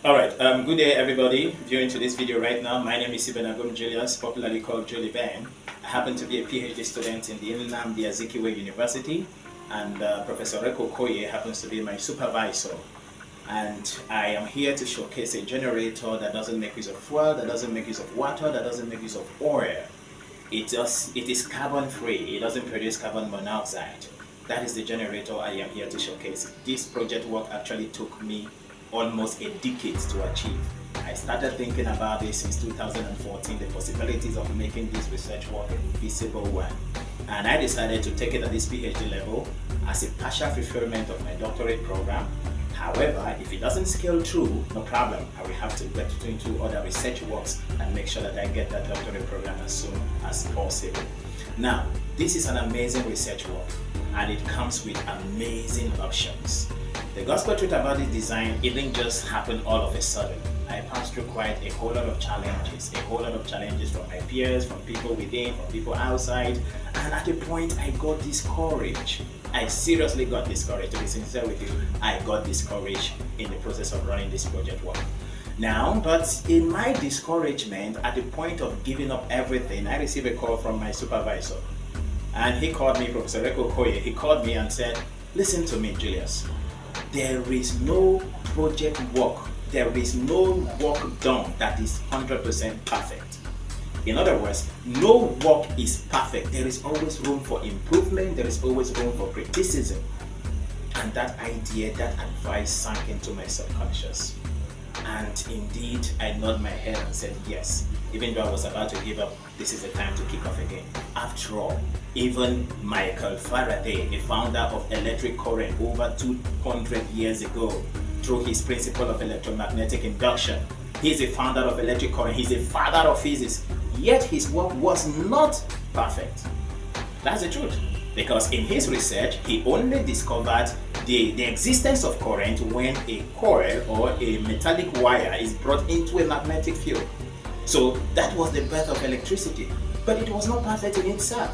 Alright, good day everybody. Viewing to this video right now, my name is Ibenagum Julius, popularly called Julie Ben. I happen to be a PhD student in the Nnamdi Azikiwe University, and Professor Reko Koye happens to be my supervisor. And I am here to showcase a generator that doesn't make use of fuel, that doesn't make use of water, that doesn't make use of oil. It is carbon free, it doesn't produce carbon monoxide. That is the generator I am here to showcase. This project work actually took me almost a decade to achieve. I started thinking about this since 2014, the possibilities of making this research work a feasible one. And I decided to take it at this PhD level as a partial fulfillment of my doctorate program. However, if it doesn't scale through, no problem. I will have to get into other research works and make sure that I get that doctorate program as soon as possible. Now, this is an amazing research work, and it comes with amazing options. The gospel truth about this design, it didn't just happen all of a sudden. I passed through quite a whole lot of challenges, from my peers, from people within, from people outside, and at a point I got discouraged. I seriously got discouraged, to be sincere with you. I got discouraged in the process of running this project work. Now, but in my discouragement, at the point of giving up everything, I received a call from my supervisor. And he called me, Professor Reko Koye, he called me and said, "Listen to me, Julius. There is no project work, there is no work done that is 100% perfect. In other words, no work is perfect. There is always room for improvement, there is always room for criticism." And that idea, that advice sank into my subconscious. And indeed, I nodded my head and said yes. Even though I was about to give up, this is the time to kick off again. After all, even Michael Faraday, the founder of electric current over 200 years ago, through his principle of electromagnetic induction, he's the founder of electric current, he's the father of physics, yet his work was not perfect. That's the truth. Because in his research, he only discovered the existence of current when a coil or a metallic wire is brought into a magnetic field. So that was the birth of electricity. But it was not perfect in itself,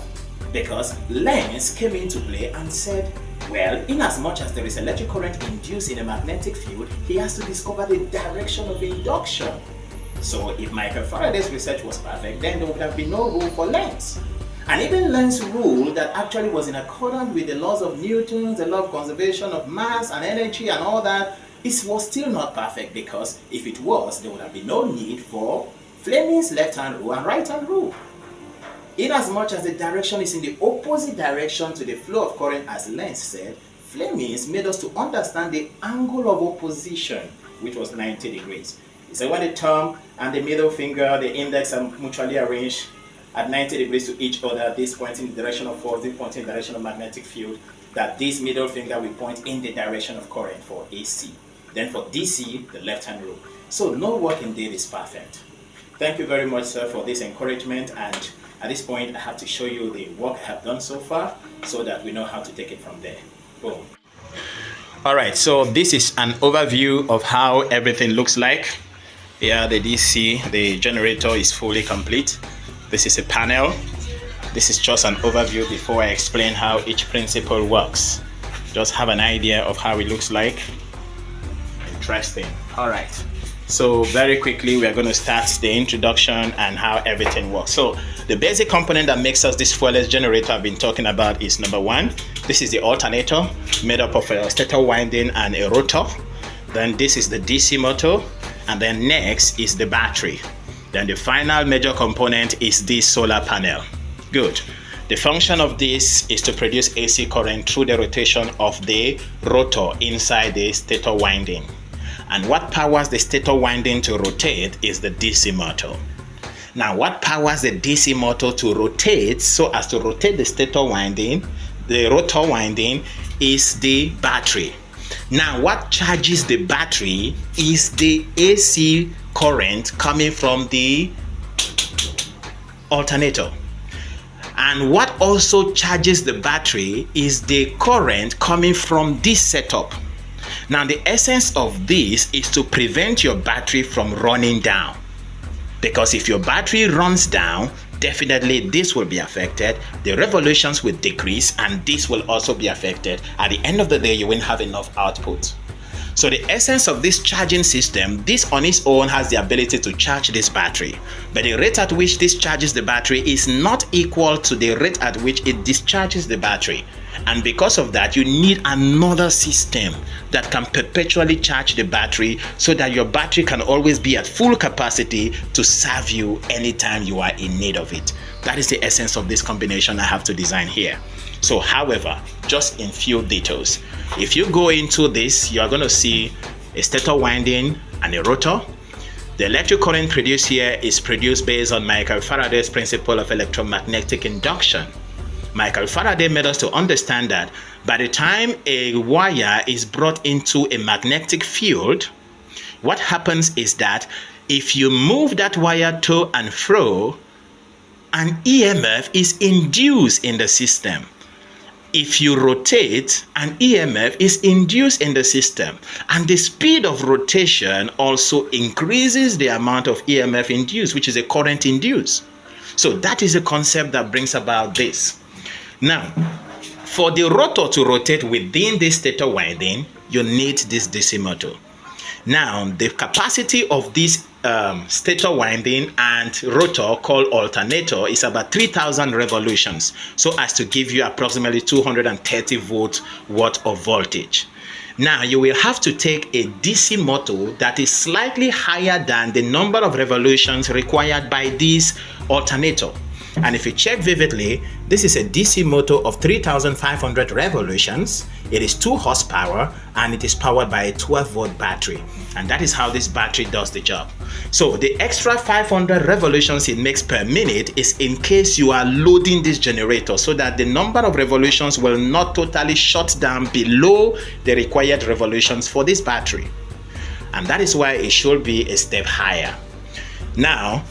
because Lenz came into play and said, well, in as much as there is electric current induced in a magnetic field, he has to discover the direction of induction. So if Michael Faraday's research was perfect, then there would have been no rule for Lenz. And even Lenz's rule that actually was in accordance with the laws of Newton, the law of conservation of mass and energy and all that, it was still not perfect, because if it was, there would have been no need for Fleming's left-hand rule and right-hand rule. In as much as the direction is in the opposite direction to the flow of current, as Lenz said, Fleming's made us to understand the angle of opposition, which was 90 degrees. He said when the thumb and the middle finger, the index, are mutually arranged at 90 degrees to each other, this points in the direction of force, this points in the direction of magnetic field, that this middle finger will point in the direction of current for AC. Then for DC, the left-hand rule. So no work indeed is perfect. Thank you very much, sir, for this encouragement, and at this point I have to show you the work I have done so far so that we know how to take it from there. Boom. Alright, so this is an overview of how everything looks like. Here the DC, the generator is fully complete. This is a panel. This is just an overview before I explain how each principle works. Just have an idea of how it looks like. Interesting. Alright. So very quickly, we are going to start the introduction and how everything works. So the basic component that makes us this fuelless generator I've been talking about is number one. This is the alternator, made up of a stator winding and a rotor. Then this is the DC motor, and then next is the battery. Then the final major component is this solar panel. Good. The function of this is to produce AC current through the rotation of the rotor inside the stator winding. And what powers the stator winding to rotate is the DC motor. Now, what powers the DC motor to rotate so as to rotate the stator winding, the rotor winding, is the battery. Now, what charges the battery is the AC current coming from the alternator. And what also charges the battery is the current coming from this setup. Now, the essence of this is to prevent your battery from running down. Because if your battery runs down, definitely this will be affected. The revolutions will decrease, and this will also be affected. At the end of the day, you won't have enough output. So the essence of this charging system, this on its own has the ability to charge this battery, but the rate at which this charges the battery is not equal to the rate at which it discharges the battery. And because of that, you need another system that can perpetually charge the battery so that your battery can always be at full capacity to serve you anytime you are in need of it. That is the essence of this combination I have to design here. So, however, just in few details, if you go into this, you are going to see a stator winding and a rotor. The electric current produced here is produced based on Michael Faraday's principle of electromagnetic induction. Michael Faraday made us to understand that by the time a wire is brought into a magnetic field, what happens is that if you move that wire to and fro, an EMF is induced in the system. If you rotate, an EMF is induced in the system, and the speed of rotation also increases the amount of EMF induced, which is a current induced. So that is a concept that brings about this. Now, for the rotor to rotate within this stator winding, you need this DC motor. Now, the capacity of this stator winding and rotor called alternator is about 3,000 revolutions, so as to give you approximately 230 volts worth of voltage. Now, you will have to take a DC motor that is slightly higher than the number of revolutions required by this alternator. And if you check vividly, this is a DC motor of 3,500 revolutions. It is 2 horsepower and it is powered by a 12-volt battery. And that is how this battery does the job. So the extra 500 revolutions it makes per minute is in case you are loading this generator, so that the number of revolutions will not totally shut down below the required revolutions for this battery. And that is why it should be a step higher. Now,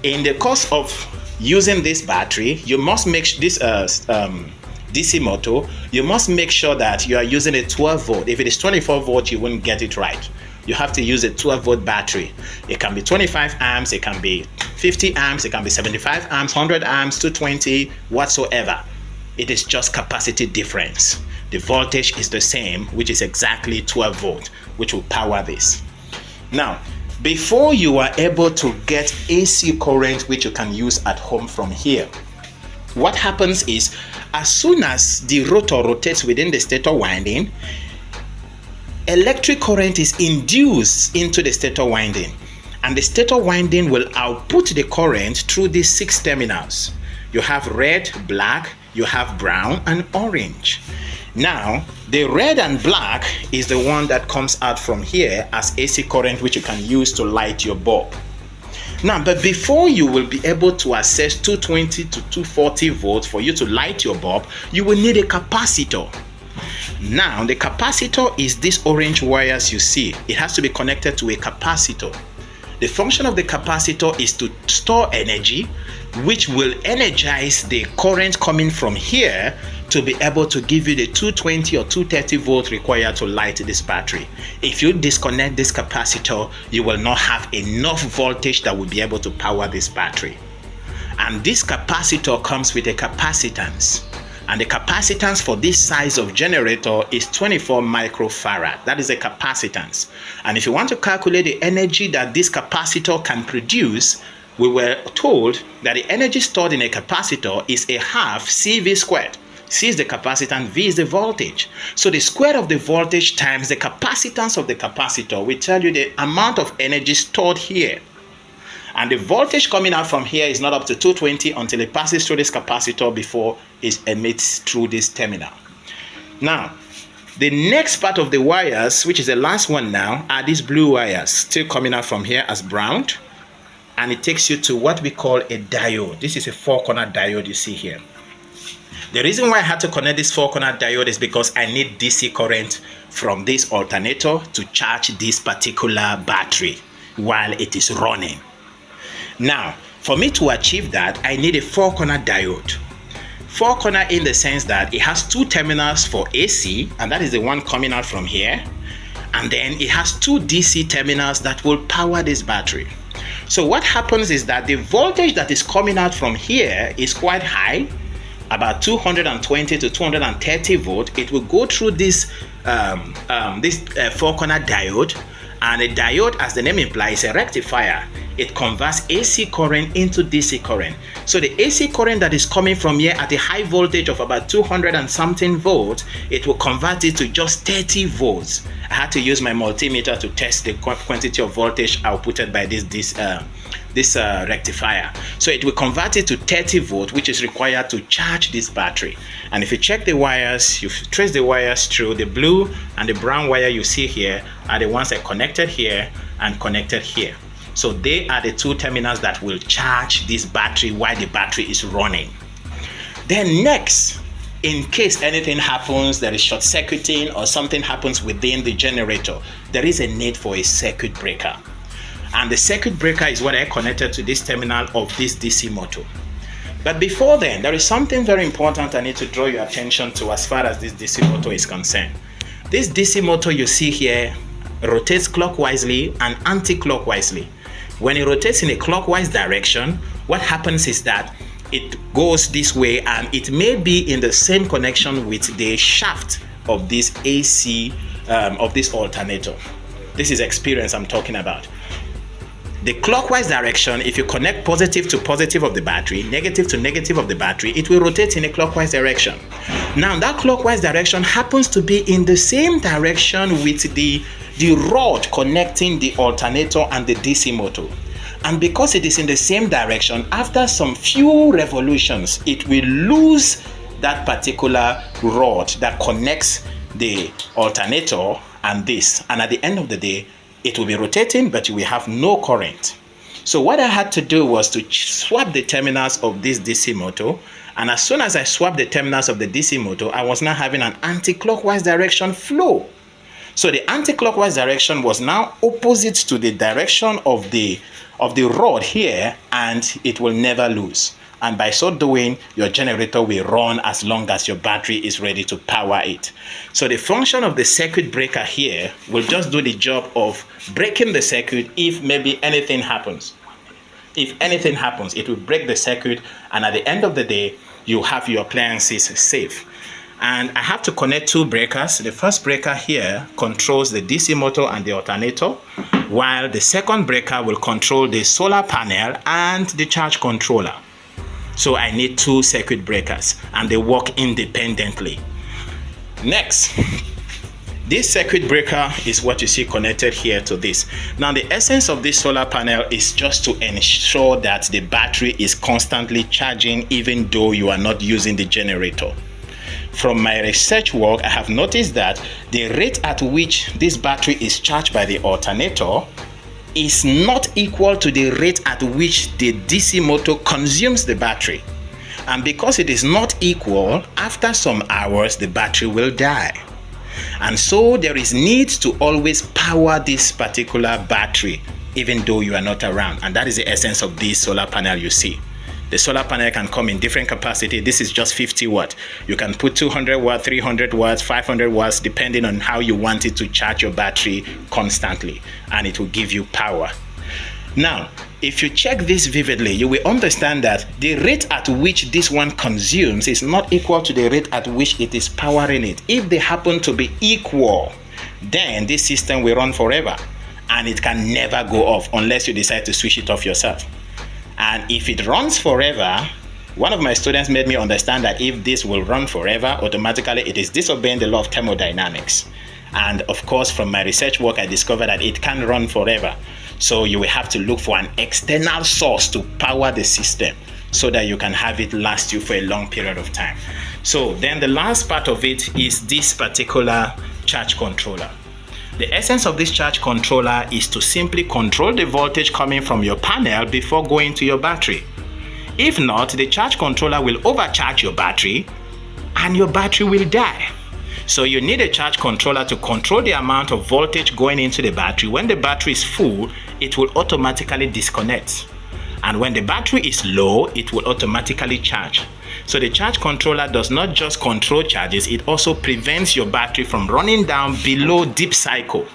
in the course of using this battery, you must make this DC motor, you must make sure that you are using a 12 volt. If it is 24 volt, you won't get it right. You have to use a 12 volt battery. It can be 25 amps, it can be 50 amps, it can be 75 amps, 100 amps, 220, whatsoever. It is just capacity difference. The voltage is the same, which is exactly 12 volt, which will power this. Now, before you are able to get AC current which you can use at home from here, what happens is, as soon as the rotor rotates within the stator winding, electric current is induced into the stator winding, and the stator winding will output the current through these 6 terminals. You have red, black, you have brown and orange. Now, the red and black is the one that comes out from here as AC current, which you can use to light your bulb. Now, but before you will be able to access 220 to 240 volts for you to light your bulb, you will need a capacitor. Now, the capacitor is these orange wires you see. It has to be connected to a capacitor. The function of the capacitor is to store energy, which will energize the current coming from here to be able to give you the 220 or 230 volt required to light this battery. If you disconnect this capacitor, you will not have enough voltage that will be able to power this battery. And this capacitor comes with a capacitance. And the capacitance for this size of generator is 24 microfarad. That is a capacitance. And if you want to calculate the energy that this capacitor can produce, we were told that the energy stored in a capacitor is a half CV squared. C is the capacitance, V is the voltage. So the square of the voltage times the capacitance of the capacitor will tell you the amount of energy stored here. And the voltage coming out from here is not up to 220 until it passes through this capacitor before it emits through this terminal. Now, the next part of the wires, which is the last one now, are these blue wires still coming out from here as brown. And it takes you to what we call a diode. This is a 4-corner diode you see here. The reason why I had to connect this 4-corner diode is because I need DC current from this alternator to charge this particular battery while it is running. Now, for me to achieve that, I need a 4-corner diode. 4-corner in the sense that it has 2 terminals for AC, and that is the one coming out from here. And then it has 2 DC terminals that will power this battery. So what happens is that the voltage that is coming out from here is quite high, about 220 to 230 volt, it will go through this four-corner diode. And a diode, as the name implies, a rectifier. It converts AC current into DC current. So the AC current that is coming from here at a high voltage of about 200 and something volts, it will convert it to just 30 volts. I had to use my multimeter to test the quantity of voltage outputted by this rectifier. So it will convert it to 30 volt, which is required to charge this battery. And if you check the wires, you trace the wires through, the blue and the brown wire you see here are the ones that connected here and connected here. So they are the two terminals that will charge this battery while the battery is running. Then next, in case anything happens, there is short circuiting or something happens within the generator, there is a need for a circuit breaker. And the circuit breaker is what I connected to this terminal of this DC motor. But before then, there is something very important I need to draw your attention to as far as this DC motor is concerned. This DC motor you see here rotates clockwise and anti-clockwise. When it rotates in a clockwise direction, what happens is that it goes this way, and it may be in the same connection with the shaft of this AC, of this alternator. This is experience I'm talking about. The clockwise direction, if you connect positive to positive of the battery, negative to negative of the battery, it will rotate in a clockwise direction. Now that clockwise direction happens to be in the same direction with the rod connecting the alternator and the DC motor. And because it is in the same direction, after some few revolutions, it will lose that particular rod that connects the alternator and this. And at the end of the day, it will be rotating, but you will have no current. So what I had to do was to swap the terminals of this DC motor. And as soon as I swapped the terminals of the DC motor, I was now having an anti-clockwise direction flow. So the anti-clockwise direction was now opposite to the direction of the rod here, and it will never lose. And by so doing, your generator will run as long as your battery is ready to power it. So the function of the circuit breaker here will just do the job of breaking the circuit if maybe anything happens. If anything happens, it will break the circuit, and at the end of the day, you have your appliances safe. And I have to connect two breakers. The first breaker here controls the DC motor and the alternator, while the second breaker will control the solar panel and the charge controller. So I need two circuit breakers, and they work independently. Next, this circuit breaker is what you see connected here to this. Now the essence of this solar panel is just to ensure that the battery is constantly charging even though you are not using the generator. From my research work, I have noticed that the rate at which this battery is charged by the alternator is not equal to the rate at which the DC motor consumes the battery. And because it is not equal, after some hours the battery will die. And so there is need to always power this particular battery even though you are not around. And that is the essence of this solar panel you see. The solar panel can come in different capacity. This is just 50 watt. You can put 200 watt, 300 watts, 500 watts, depending on how you want it to charge your battery constantly, and it will give you power. Now, if you check this vividly, you will understand that the rate at which this one consumes is not equal to the rate at which it is powering it. If they happen to be equal, then this system will run forever, and it can never go off unless you decide to switch it off yourself. And if it runs forever, one of my students made me understand that if this will run forever, automatically it is disobeying the law of thermodynamics. And of course, from my research work, I discovered that it can run forever. So you will have to look for an external source to power the system so that you can have it last you for a long period of time. So then the last part of it is this particular charge controller. The essence of this charge controller is to simply control the voltage coming from your panel before going to your battery. If not, the charge controller will overcharge your battery and your battery will die. So you need a charge controller to control the amount of voltage going into the battery. When the battery is full, it will automatically disconnect. And when the battery is low, it will automatically charge. So the charge controller does not just control charges, it also prevents your battery from running down below deep cycle.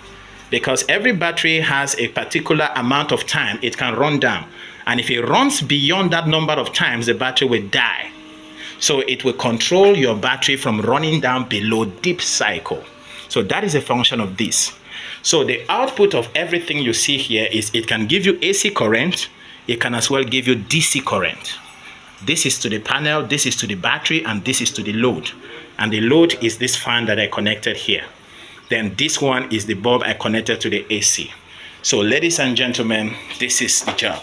Because every battery has a particular amount of time it can run down. And if it runs beyond that number of times, the battery will die. So it will control your battery from running down below deep cycle. So that is a function of this. So the output of everything you see here is it can give you AC current. It can as well give you DC current. This is to the panel, this is to the battery, and this is to the load. And the load is this fan that I connected here. Then this one is the bulb I connected to the AC. So ladies and gentlemen, this is the job.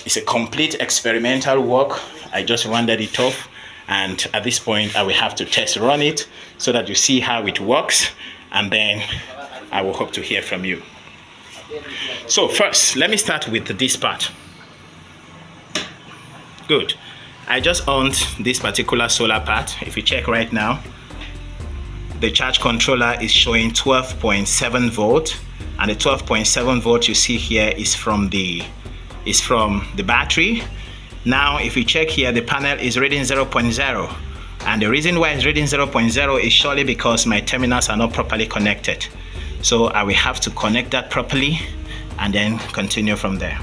It's a complete experimental work. I just rounded it off, and at this point I will have to test run it so that you see how it works, and then I will hope to hear from you. So first, let me start with this part. Good. I just owned this particular solar part. If you check right now, the charge controller is showing 12.7 volt, and the 12.7 volt you see here is from the battery. Now if you check here, the panel is reading 0.0, and the reason why it's reading 0.0 is surely because my terminals are not properly connected. So I will have to connect that properly and then continue from there.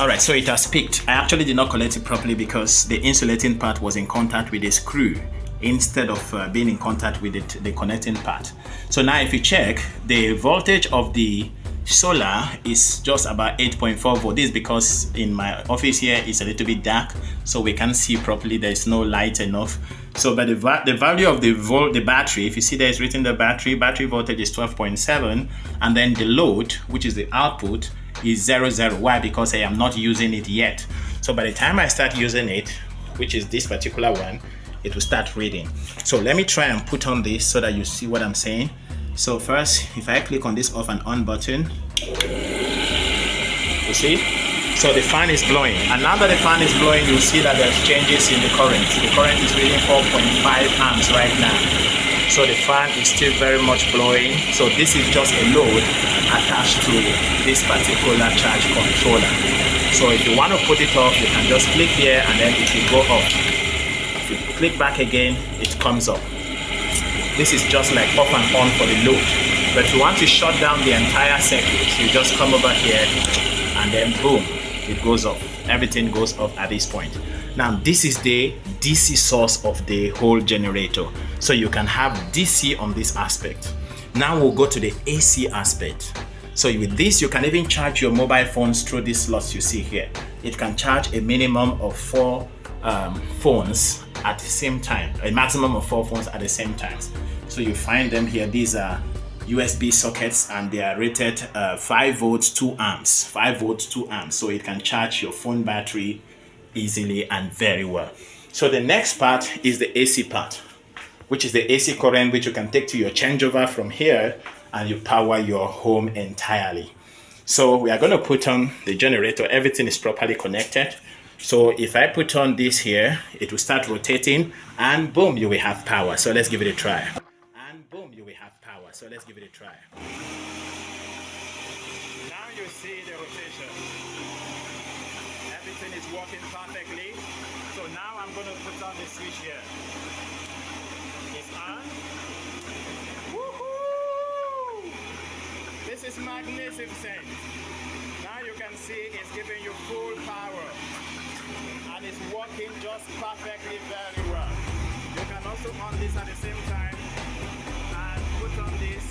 Alright, so it has peaked. I actually did not connect it properly because the insulating part was in contact with the screw instead of being in contact with the connecting part. So now if you check, the voltage of the solar is just about 8.4 volt. This is because in my office here it's a little bit dark, so we can't see properly. There is no light enough. So by the value of the battery, if you see there is written the battery voltage is 12.7, and then the load, which is the output, is 0. Why? Because I am not using it yet. So by the time I start using it, which is this particular one, it will start reading. So let me try and put on this so that you see what I'm saying. So first, if I click on this off and on button, you see? So the fan is blowing, and now that the fan is blowing, you'll see that there's changes in the current. The current is reading 4.5 amps right now. So the fan is still very much blowing. So this is just a load attached to this particular charge controller. So if you want to put it off, you can just click here and then it will go off. If you click back again, it comes up. This is just like off and on for the load. But if you want to shut down the entire circuit, you just come over here and then boom, it goes off. Everything goes off at this point. Now this is the DC source of the whole generator. So you can have DC on this aspect. Now we'll go to the AC aspect. So with this, you can even charge your mobile phones through these slots you see here. It can charge a minimum of 4 phones at the same time, a maximum of 4 phones at the same time. So you find them here. These are USB sockets, and they are rated 5 volts 2 amps 5 volts 2 amps, so it can charge your phone battery easily and very well. So the next part is the AC part, which is the AC current, which you can take to your changeover from here, and you power your home entirely. So we are going to put on the generator. Everything is properly connected. So if I put on this here, it will start rotating, and boom, you will have power. So let's give it a try. And boom, you will have power. So let's give it a try. Now you see the rotation. Everything is working perfectly. So now I'm going to put on the switch here. It's on. Woohoo! This is magnificent. Now you can see it's giving you full power. And it's working just perfectly very well. You can also on this at the same time and put on this